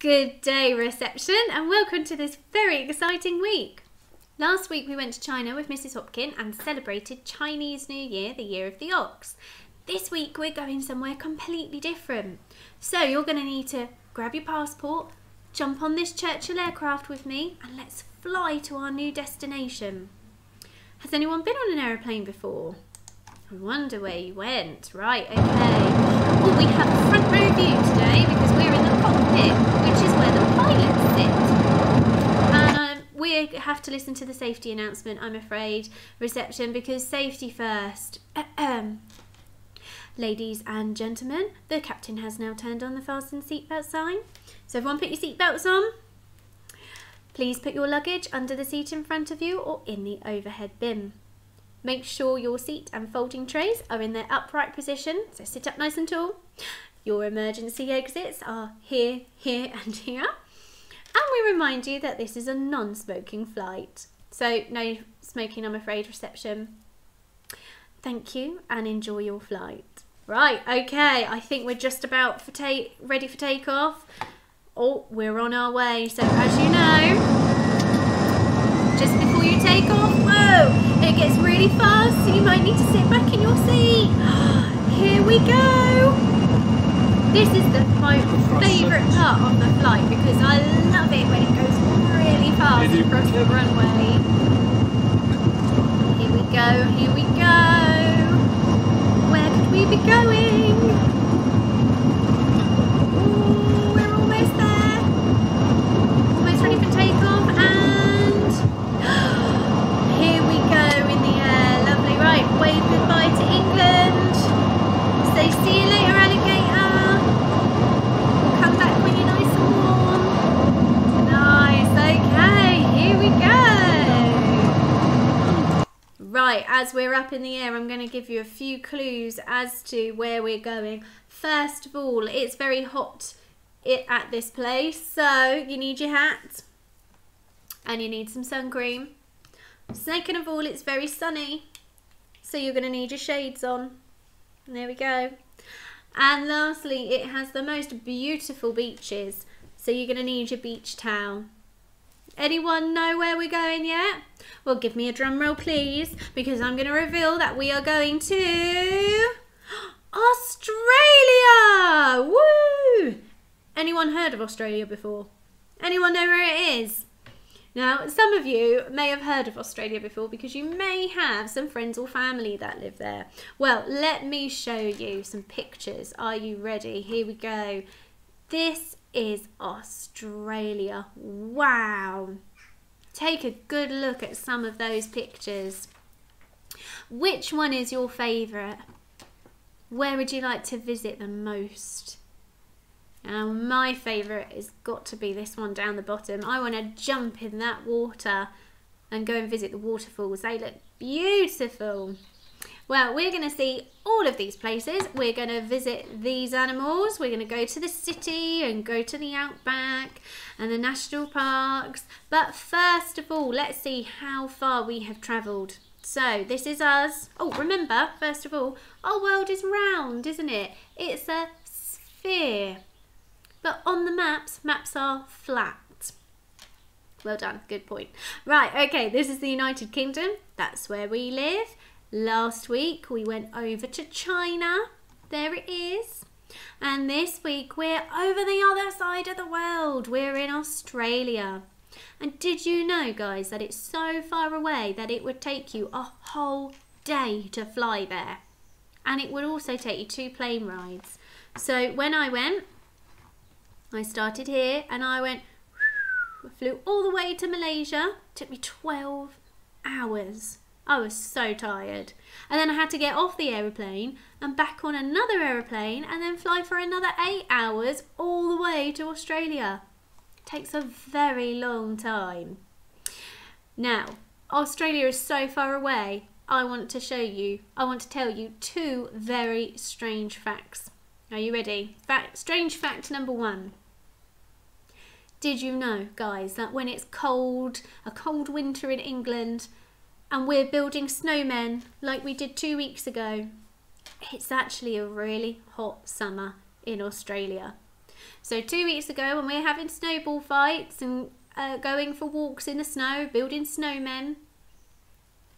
Good day, reception, and welcome to this very exciting week. Last week we went to China with Mrs. Hopkin and celebrated Chinese New Year, the Year of the Ox. This week we're going somewhere completely different. So you're going to need to grab your passport, jump on this Churchill aircraft with me, and let's fly to our new destination. Has anyone been on an aeroplane before? I wonder where you went. Right, okay. Well, we have a front row view today because we're in the cockpit, which is where the pilots sit. And we have to listen to the safety announcement, I'm afraid, reception, because safety first. Ladies and gentlemen, the captain has now turned on the fasten seatbelt sign. So everyone put your seatbelts on. Please put your luggage under the seat in front of you or in the overhead bin. Make sure your seat and folding trays are in their upright position, so sit up nice and tall. Your emergency exits are here, here and here. And we remind you that this is a non-smoking flight. So no smoking, I'm afraid, reception. Thank you and enjoy your flight. Right, okay, I think we're just about ready for takeoff. Oh, we're on our way. So as you know, just before you take off, whoa, it gets really fast, so you might need to sit back in your seat. Here we go. This is my favourite part of the flight because I love it when it goes really fast across the runway. Here we go, here we go. Where could we be going? Ooh, we're almost there. Almost ready for takeoff and here we go in the air. Lovely. Right, wave goodbye to England. Say see you later, alligator. We'll come back when you're nice and warm. Nice. Okay, here we go. Right, as we're up in the air, I'm going to give you a few clues as to where we're going. First of all, it's very hot at this place, so you need your hat and you need some sun cream. Second of all, it's very sunny, so you're going to need your shades on. And there we go. And lastly, it has the most beautiful beaches, so you're going to need your beach towel. Anyone know where we're going yet? Well, give me a drum roll, please, because I'm going to reveal that we are going to Australia! Woo! Anyone heard of Australia before? Anyone know where it is? Now, some of you may have heard of Australia before because you may have some friends or family that live there. Well, let me show you some pictures. Are you ready? Here we go. This is Australia. Wow. Take a good look at some of those pictures. Which one is your favourite? Where would you like to visit the most? Now, my favourite has got to be this one down the bottom. I want to jump in that water and go and visit the waterfalls. They look beautiful. Well, we're going to see all of these places. We're going to visit these animals. We're going to go to the city and go to the outback and the national parks. But first of all, let's see how far we have travelled. So this is us. Oh, remember, first of all, our world is round, isn't it? It's a sphere. But on the maps are flat. Well done, good point. Right, okay, this is the United Kingdom. That's where we live. Last week we went over to China. There it is. And this week we're over the other side of the world. We're in Australia. And did you know, guys, that it's so far away that it would take you a whole day to fly there? And it would also take you 2 plane rides. So when I went, I started here and I went, flew all the way to Malaysia. It took me 12 hours. I was so tired. And then I had to get off the aeroplane and back on another aeroplane and then fly for another 8 hours all the way to Australia. It takes a very long time. Now, Australia is so far away. I want to tell you 2 very strange facts. Are you ready? Strange fact number 1. Did you know, guys, that when it's cold, a cold winter in England, and we're building snowmen like we did 2 weeks ago, it's actually a really hot summer in Australia. So 2 weeks ago, when we were having snowball fights and going for walks in the snow, building snowmen,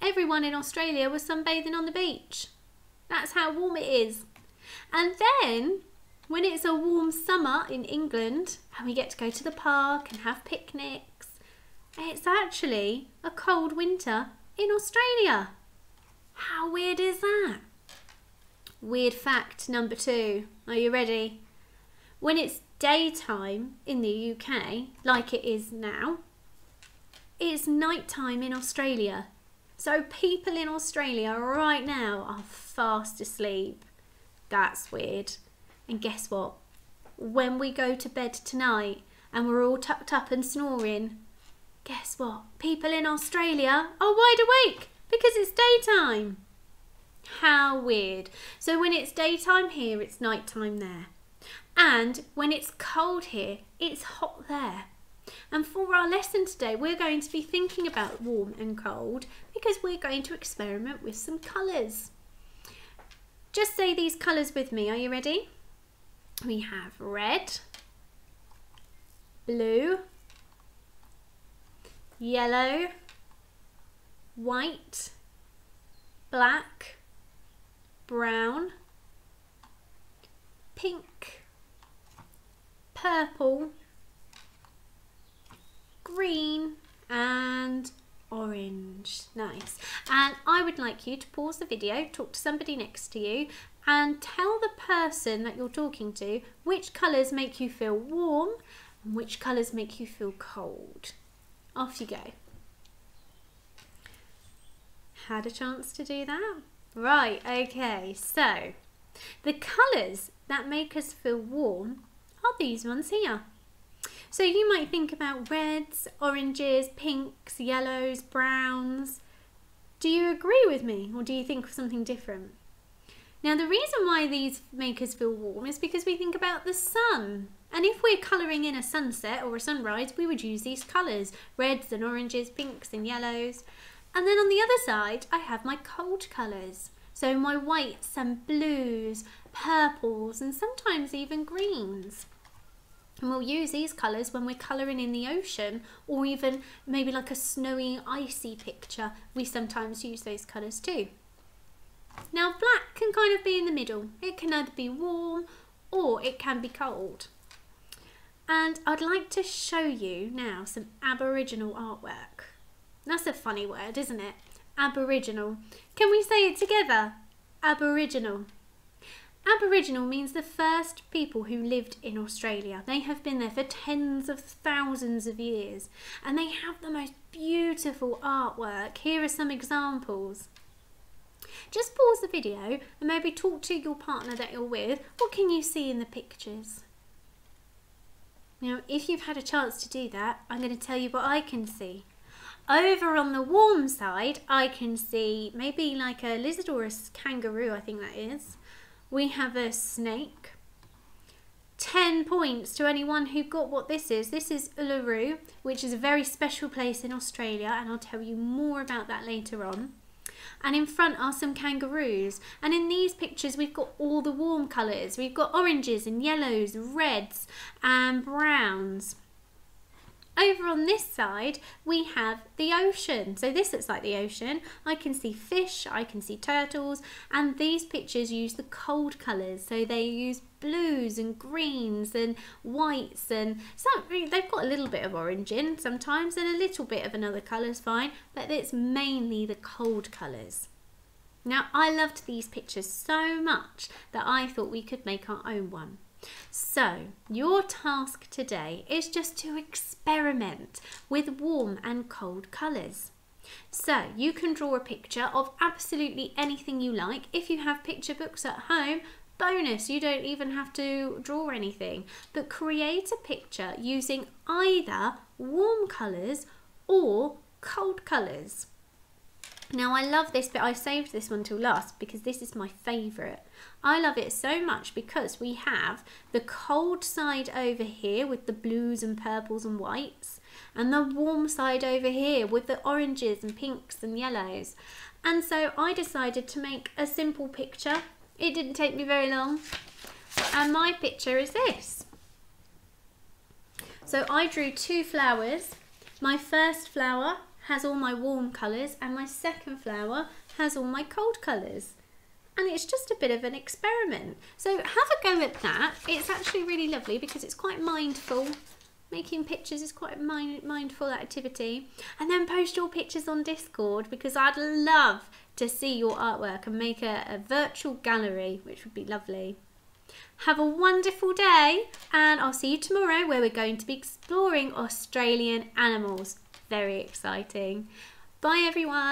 everyone in Australia was sunbathing on the beach. That's how warm it is. And then, when it's a warm summer in England and we get to go to the park and have picnics, it's actually a cold winter in Australia. How weird is that? Weird fact number 2. Are you ready? When it's daytime in the UK, like it is now, it's nighttime in Australia. So people in Australia right now are fast asleep. That's weird. And guess what? When we go to bed tonight and we're all tucked up and snoring, guess what? People in Australia are wide awake because it's daytime. How weird. So when it's daytime here, it's nighttime there. And when it's cold here, it's hot there. And for our lesson today, we're going to be thinking about warm and cold because we're going to experiment with some colours. Just say these colours with me. Are you ready? We have red, blue, yellow, white, black, brown, pink, purple, green and orange. Nice. And I would like you to pause the video, talk to somebody next to you and tell the person that you're talking to which colours make you feel warm and which colours make you feel cold. Off you go. Had a chance to do that? Right, okay, so the colours that make us feel warm are these ones here. So you might think about reds, oranges, pinks, yellows, browns. Do you agree with me or do you think of something different? Now the reason why these make us feel warm is because we think about the sun. And if we're colouring in a sunset or a sunrise, we would use these colours, reds and oranges, pinks and yellows. And then on the other side, I have my cold colours. So my whites and blues, purples and sometimes even greens. And we'll use these colours when we're colouring in the ocean or even maybe like a snowy, icy picture. We sometimes use those colours too. Now black can kind of be in the middle. It can either be warm or it can be cold. And I'd like to show you now some Aboriginal artwork. That's a funny word, isn't it? Aboriginal. Can we say it together? Aboriginal. Aboriginal means the first people who lived in Australia. They have been there for tens of thousands of years and they have the most beautiful artwork. Here are some examples. Just pause the video and maybe talk to your partner that you're with. What can you see in the pictures? Now, if you've had a chance to do that, I'm going to tell you what I can see. Over on the warm side, I can see maybe like a lizard or a kangaroo, I think that is. We have a snake. 10 points to anyone who got what this is. This is Uluru, which is a very special place in Australia, and I'll tell you more about that later on. And in front are some kangaroos. And in these pictures, we've got all the warm colours. We've got oranges and yellows, reds and browns. Over on this side, we have the ocean. So this looks like the ocean. I can see fish, I can see turtles, and these pictures use the cold colours. So they use blues and greens and whites, and they've got a little bit of orange in sometimes, and a little bit of another colour is fine, but it's mainly the cold colours. Now, I loved these pictures so much that I thought we could make our own one. So your task today is just to experiment with warm and cold colours. So you can draw a picture of absolutely anything you like. If you have picture books at home, bonus, you don't even have to draw anything, but create a picture using either warm colours or cold colours. Now I love this bit. I saved this one till last because this is my favourite. I love it so much because we have the cold side over here with the blues and purples and whites, and the warm side over here with the oranges and pinks and yellows. And so I decided to make a simple picture. It didn't take me very long. And my picture is this. So I drew 2 flowers. My first flower has all my warm colours and my second flower has all my cold colours. And it's just a bit of an experiment. So have a go at that. It's actually really lovely because it's quite mindful. Making pictures is quite a mindful activity. And then post your pictures on Discord because I'd love to see your artwork and make a virtual gallery, which would be lovely. Have a wonderful day, and I'll see you tomorrow where we're going to be exploring Australian animals. Very exciting. Bye everyone.